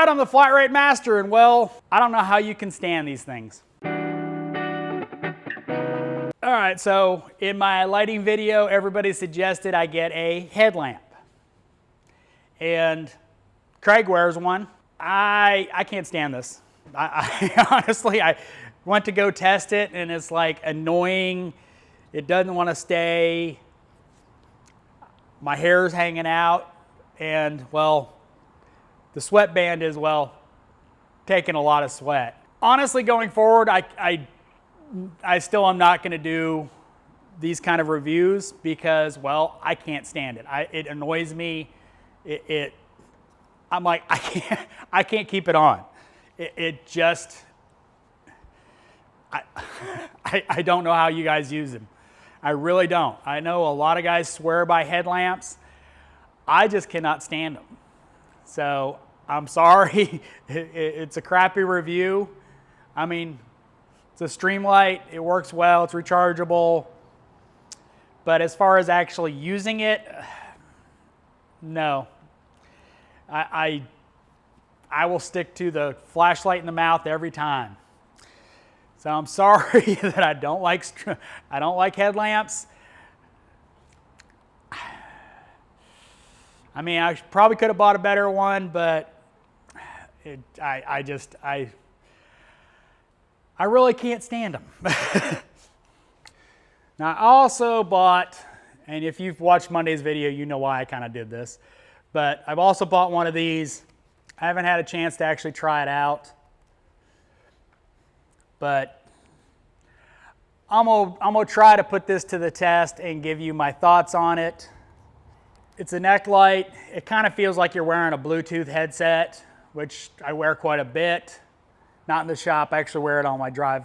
I'm the Flat Rate Master, and well, I don't know how you can stand these things. All right, so in my lighting video, everybody suggested I get a headlamp. And Craig wears one. I can't stand this. Honestly, I went to go test it, and it's like annoying. It doesn't want to stay. My hair's hanging out, and well, the sweatband is, well, taking a lot of sweat. Honestly, going forward, I still am not going to do these kind of reviews because, well, I can't stand it. It annoys me. I'm like, I can't keep it on. It just, I don't know how you guys use them. I really don't. I know a lot of guys swear by headlamps. I just cannot stand them. So I'm sorry. It's a crappy review. I mean, it's a stream light. It works well. It's rechargeable. But as far as actually using it, no. I will stick to the flashlight in the mouth every time. So I'm sorry that I don't like headlamps. I mean, I probably could have bought a better one, but I really can't stand them. Now, I also bought, and if you've watched Monday's video, you know why I kind of did this, but I've also bought one of these. I haven't had a chance to actually try it out, but I'm gonna try to put this to the test and give you my thoughts on it. It's a neck light. It kind of feels like you're wearing a Bluetooth headset, which I wear quite a bit. Not in the shop, I actually wear it on my drive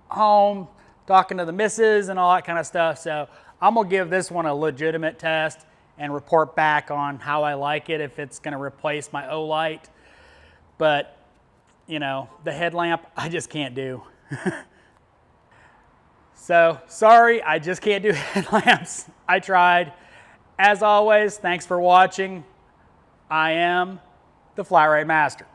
home, talking to the missus and all that kind of stuff. So I'm gonna give this one a legitimate test and report back on how I like it, if it's gonna replace my O-light. But, you know, the headlamp, I just can't do. So, sorry, I just can't do headlamps. I tried. As always, thanks for watching. I am the Flat Rate Master.